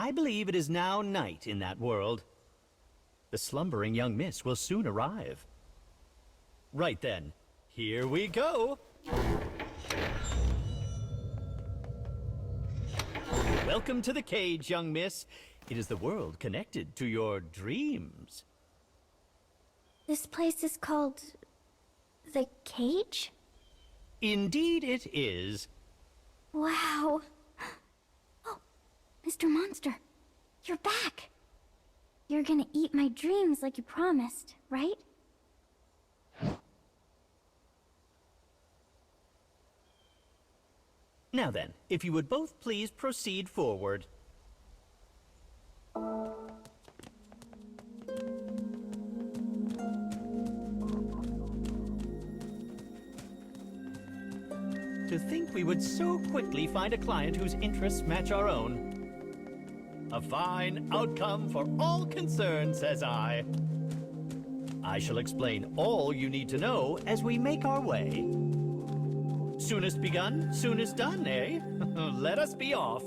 I believe it is now night in that world. The slumbering young miss will soon arrive. Right then, here we go! Welcome to the cage, young miss. It is the world connected to your dreams. This place is called... the cage? Indeed it is. Wow. Oh, Mr. Monster, you're back. You're gonna eat my dreams like you promised, right? Now then, if you would both please proceed forward. To think we would so quickly find a client whose interests match our own. A fine outcome for all concerned, says I. I shall explain all you need to know as we make our way. Soonest begun, soonest done, eh? Let us be off.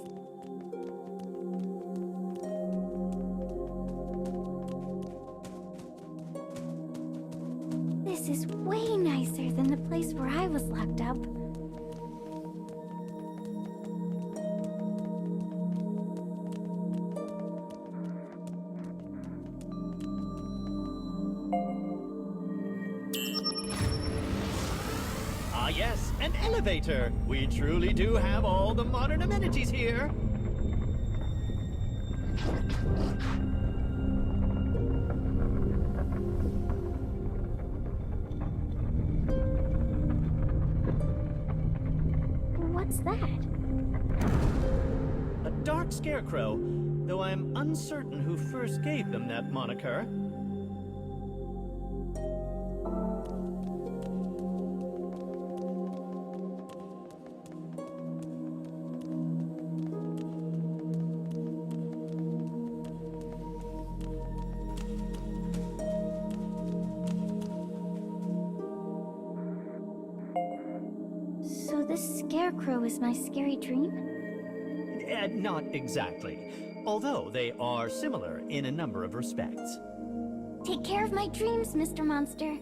This is way nicer than the place where I was locked up. Ah yes, an elevator. We truly do have all the modern amenities here. What's that? A dark scarecrow, though I'm uncertain who first gave them that moniker. So this scarecrow is my scary dream? Not exactly, although they are similar in a number of respects. Take care of my dreams, Mr. Monster.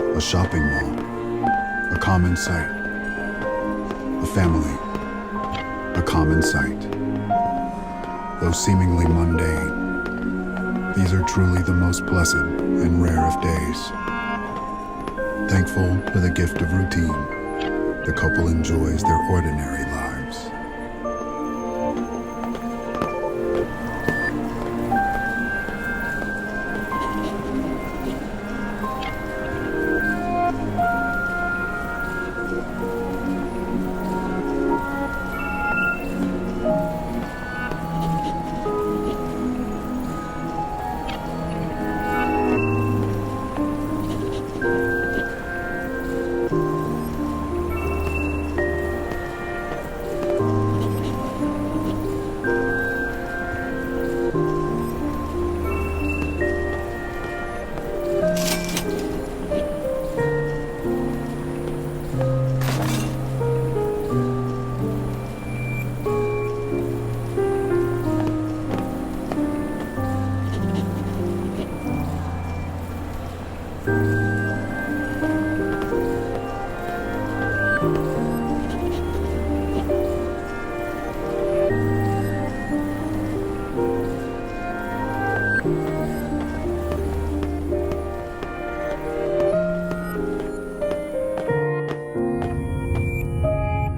A shopping mall, a common sight. A family, a common sight. Though seemingly mundane, these are truly the most blessed and rare of days. Thankful for the gift of routine, the couple enjoys their ordinary lives.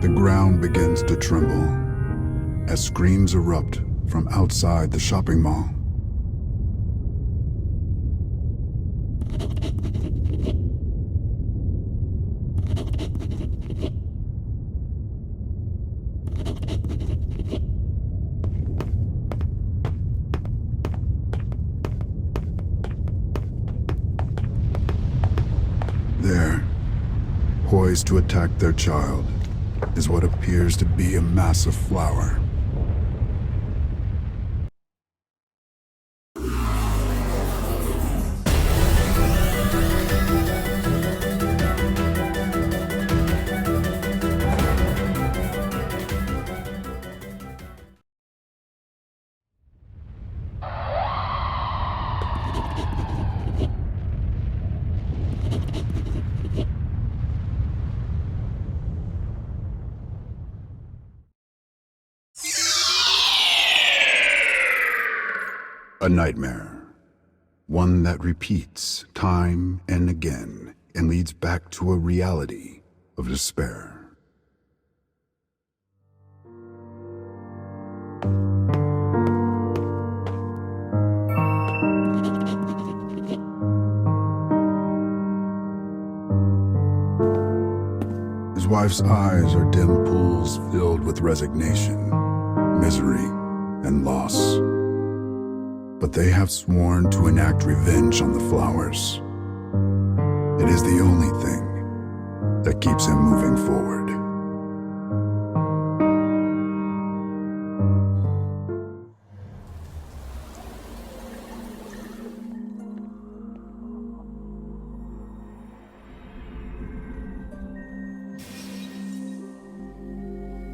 The ground begins to tremble as screams erupt from outside the shopping mall. poised to attack their child, is what appears to be a massive flower. A nightmare. One that repeats time and again and leads back to a reality of despair. His wife's eyes are dim pools filled with resignation, misery, and loss. But they have sworn to enact revenge on the flowers. It is the only thing that keeps him moving forward.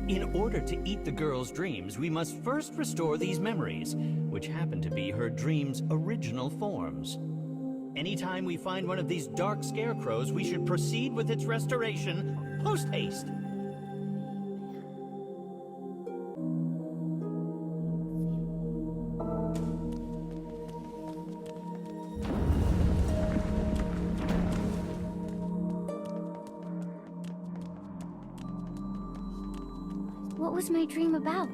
In order to eat the girl's dreams, we must first restore these memories, which happen to be her dream's original forms. Anytime we find one of these dark scarecrows, we should proceed with its restoration post-haste. What was my dream about?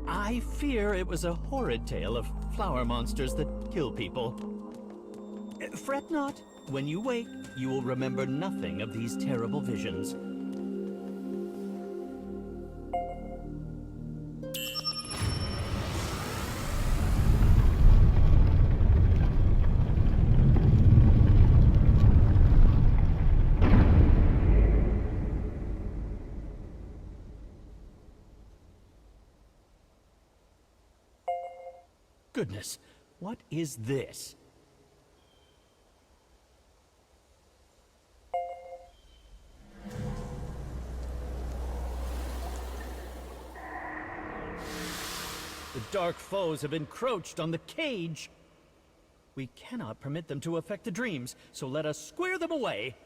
I fear it was a horrid tale of flower monsters that kill people. Fret not. When you wake, you will remember nothing of these terrible visions. Goodness, what is this? The dark foes have encroached on the cage. We cannot permit them to affect the dreams, so let us square them away.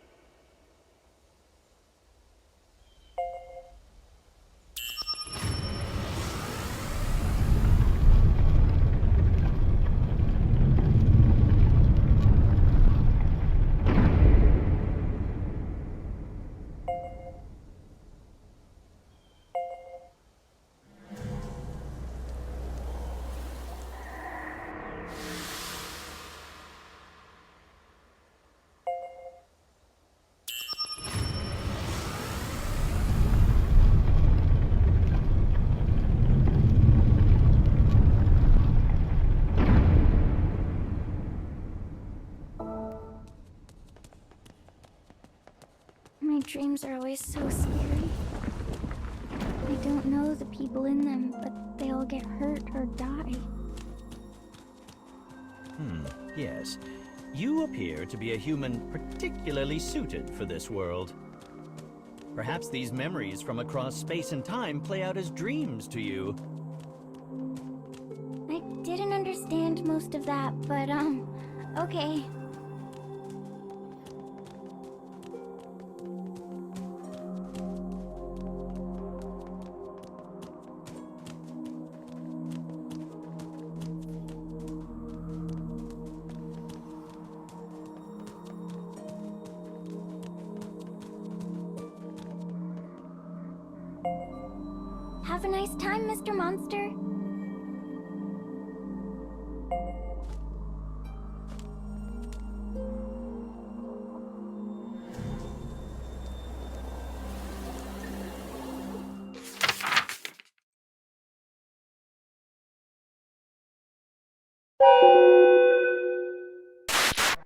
My dreams are always so scary. I don't know the people in them, but they all get hurt or die. Yes. You appear to be a human particularly suited for this world. Perhaps these memories from across space and time play out as dreams to you. I didn't understand most of that, but, okay. Have a nice time, Mr. Monster.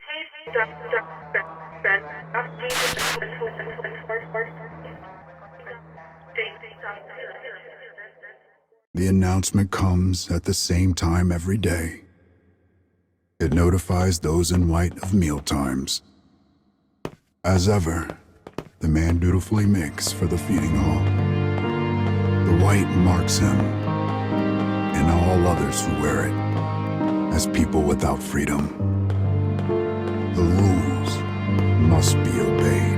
Hey, Dr. The announcement comes at the same time every day. It notifies those in white of meal times. As ever, the man dutifully makes for the feeding hall. The white marks him, and all others who wear it, as people without freedom. The rules must be obeyed.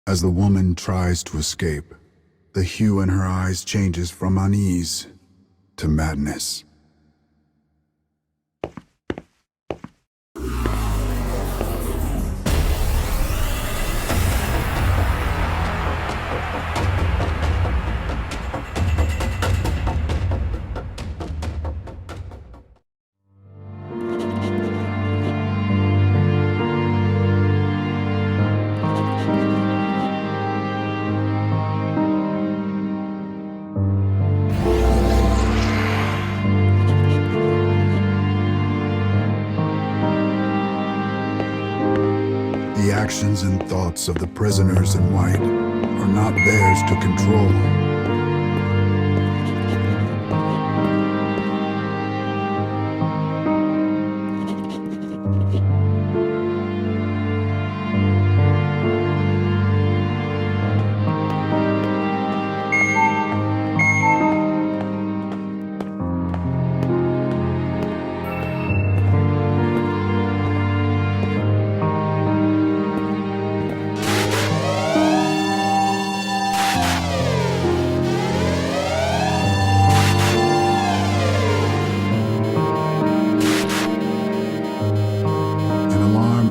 As the woman tries to escape, the hue in her eyes changes from unease to madness. The actions and thoughts of the prisoners in white are not theirs to control.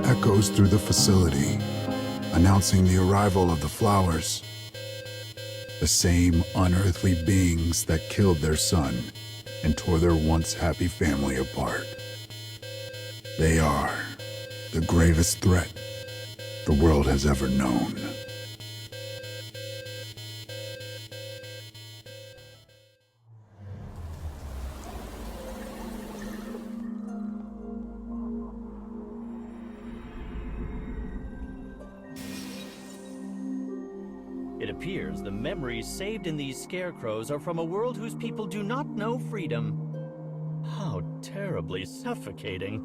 Echoes through the facility, announcing the arrival of the flowers. The same unearthly beings that killed their son and tore their once happy family apart. They are the gravest threat the world has ever known. It appears the memories saved in these scarecrows are from a world whose people do not know freedom. How terribly suffocating.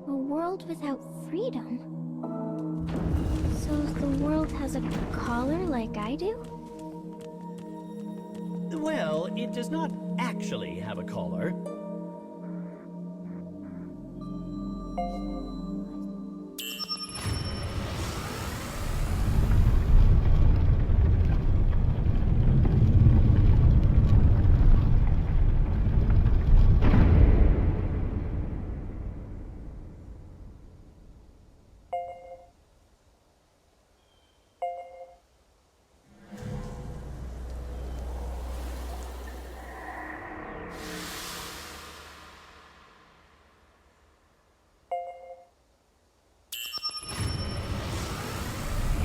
A world without freedom? So the world has a collar like I do? Well, it does not actually have a collar.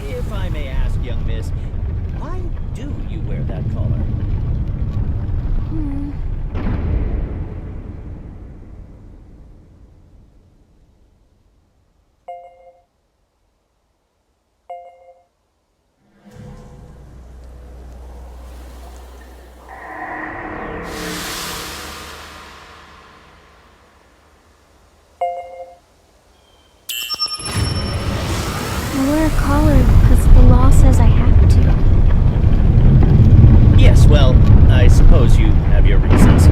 If I may ask, young miss, why do you wear that collar? I wear a collar because the law says I have to. Yes, well, I suppose you have your reasons.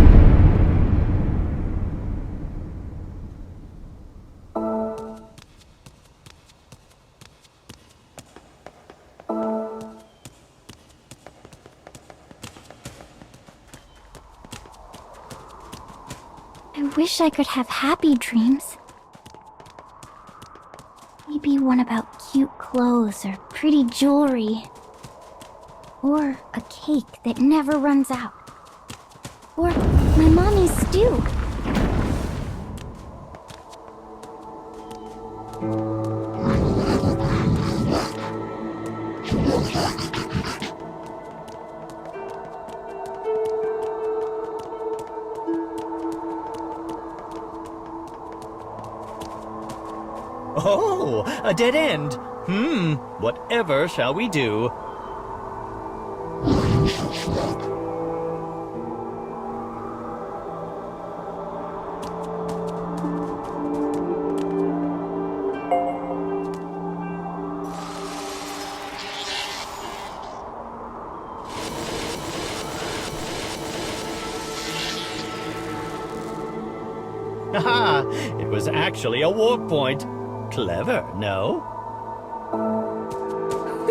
I wish I could have happy dreams. Maybe Maybe one about cute clothes or pretty jewelry. Or a cake that never runs out. Or my mommy's stew. Oh, a dead end. Whatever shall we do? Haha, it was actually a warp point. Clever, no?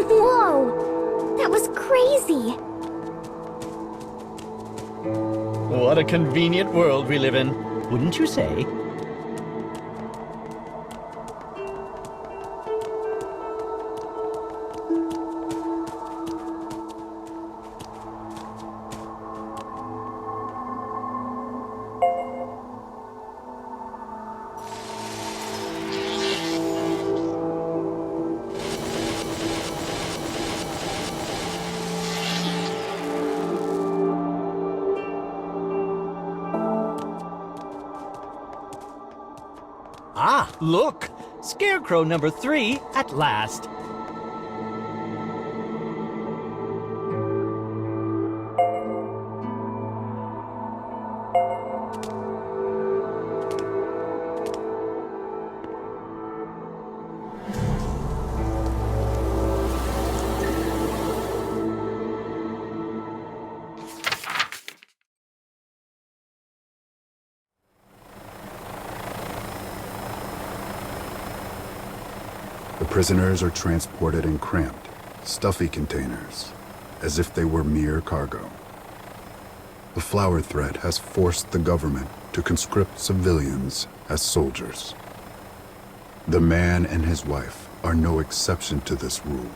Whoa! That was crazy! What a convenient world we live in, wouldn't you say? Ah, look! Scarecrow number 3 at last. The prisoners are transported in cramped, stuffy containers, as if they were mere cargo. The flower threat has forced the government to conscript civilians as soldiers. The man and his wife are no exception to this rule.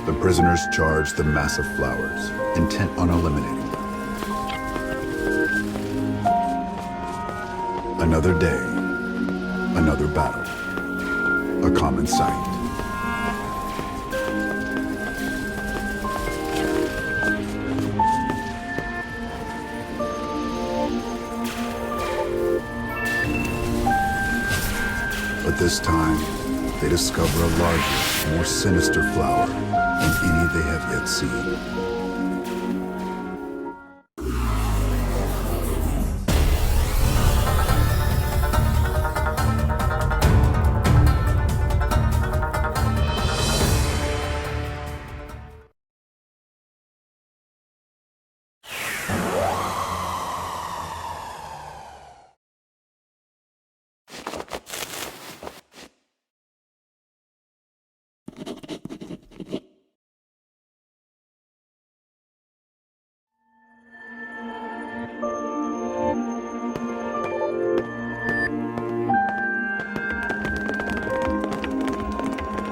The prisoners charge the mass of flowers, intent on eliminating them. Another day, another battle, a common sight. But this time, they discover a larger, more sinister flower than any they have yet seen.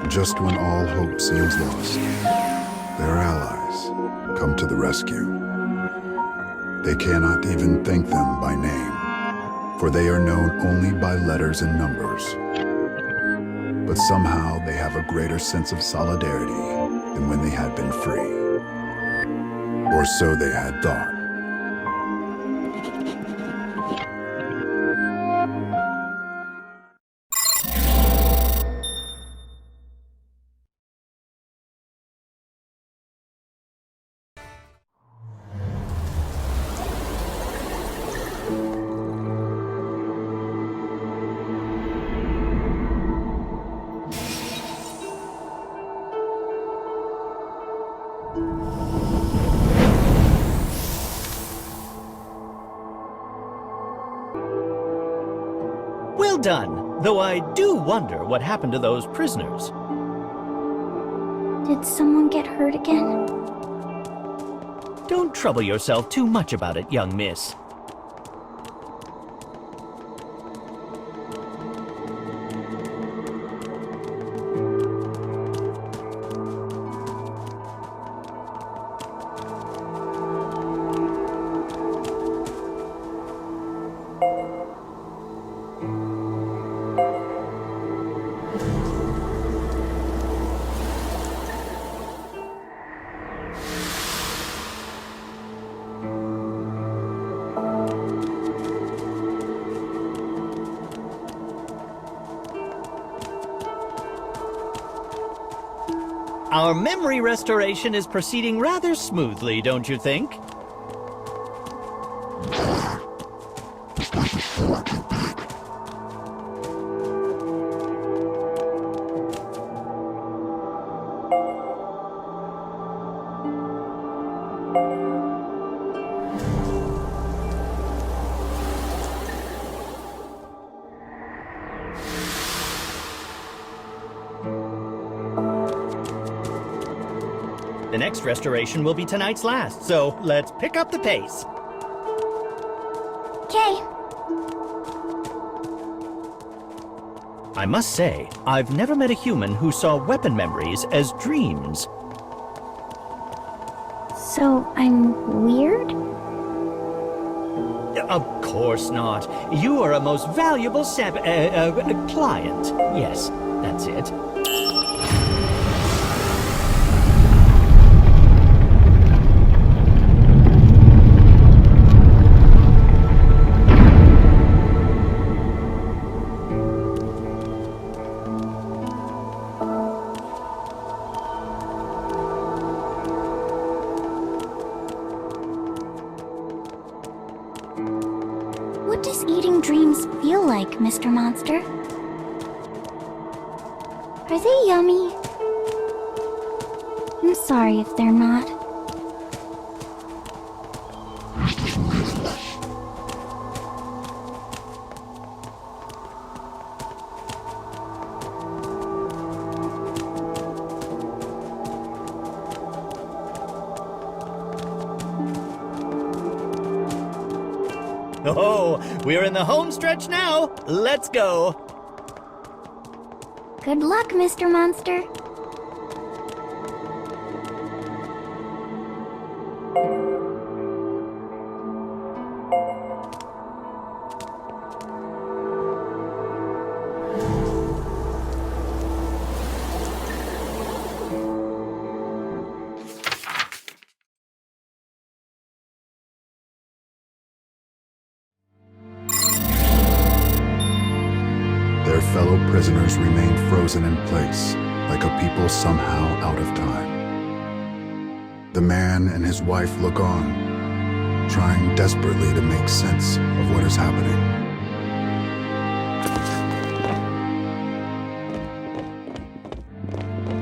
Just when all hope seems lost, their allies come to the rescue. They cannot even thank them by name, for they are known only by letters and numbers. But somehow they have a greater sense of solidarity than when they had been free. Or so they had thought. done, though I do wonder what happened to those prisoners. Did someone get hurt again? Don't trouble yourself too much about it, young miss. Our memory restoration is proceeding rather smoothly, don't you think? The next restoration will be tonight's last, so let's pick up the pace. Okay. I must say, I've never met a human who saw weapon memories as dreams. So, I'm weird? Of course not. You are a most valuable client. Yes, that's it. What does eating dreams feel like, Mr. Monster? Are they yummy? I'm sorry if they're not. Oh, we're in the home stretch now. Let's go. Good luck, Mr. Monster. Their fellow prisoners remained frozen in place, like a people somehow out of time. The man and his wife look on, trying desperately to make sense of what is happening.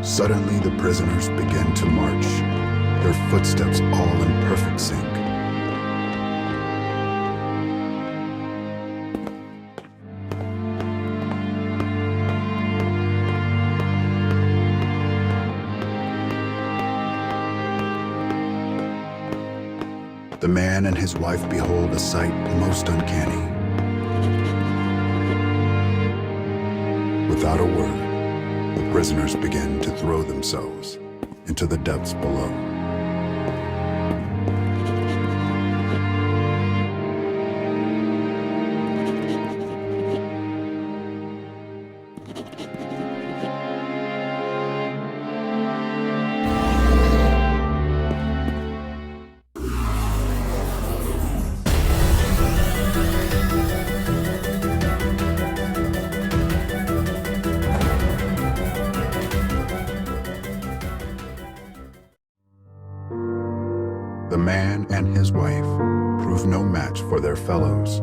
Suddenly, the prisoners begin to march, their footsteps all in perfect sync. The man and his wife behold a sight most uncanny. Without a word, the prisoners begin to throw themselves into the depths below. The man and his wife prove no match for their fellows.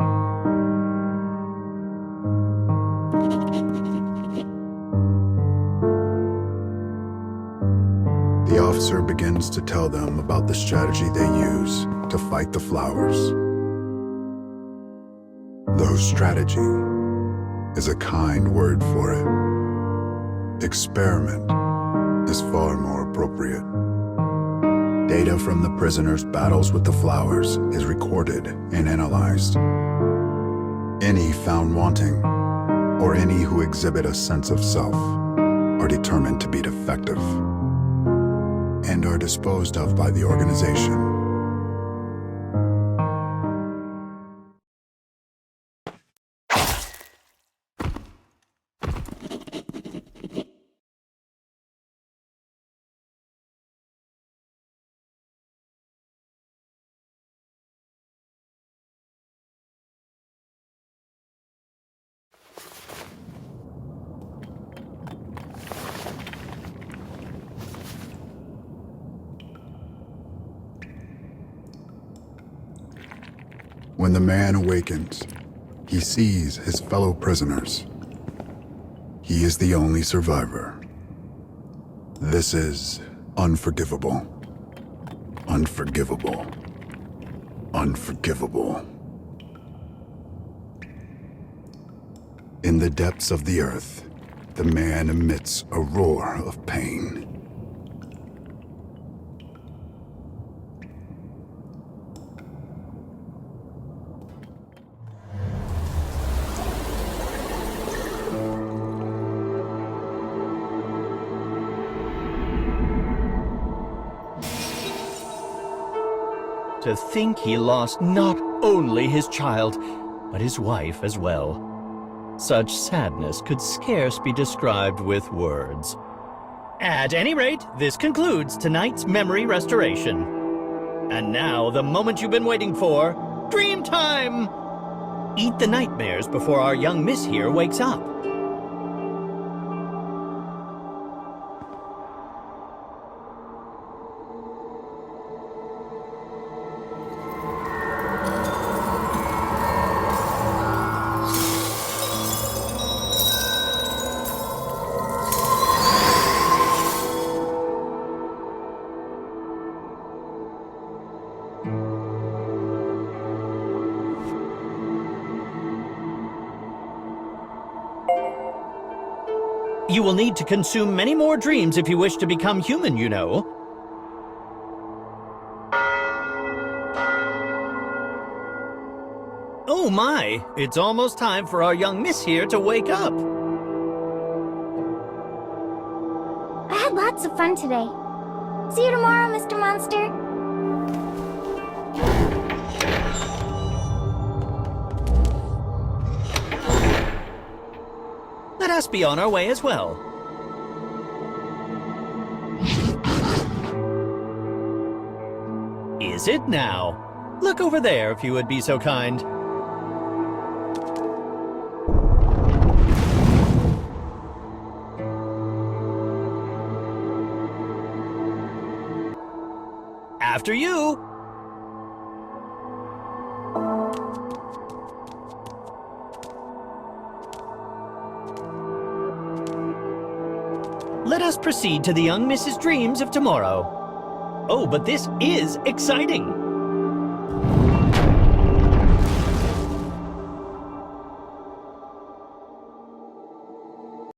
The officer begins to tell them about the strategy they use to fight the flowers. Though strategy is a kind word for it. Experiment is far more appropriate. Data from the prisoner's battles with the flowers is recorded and analyzed. Any found wanting, or any who exhibit a sense of self, are determined to be defective and are disposed of by the organization. When the man awakens, he sees his fellow prisoners. He is the only survivor. This is unforgivable. Unforgivable. Unforgivable. In the depths of the earth, the man emits a roar of pain. To think he lost not only his child, but his wife as well. Such sadness could scarce be described with words. At any rate, this concludes tonight's memory restoration. And now, the moment you've been waiting for, dream time! Eat the nightmares before our young miss here wakes up. You will need to consume many more dreams if you wish to become human, you know. Oh my, it's almost time for our young miss here to wake up. I had lots of fun today. See you tomorrow, Mr. Monster. Let us be on our way as well. Is it now? Look over there if you would be so kind. After you! Let us proceed to the young Miss's dreams of tomorrow. Oh, but this is exciting!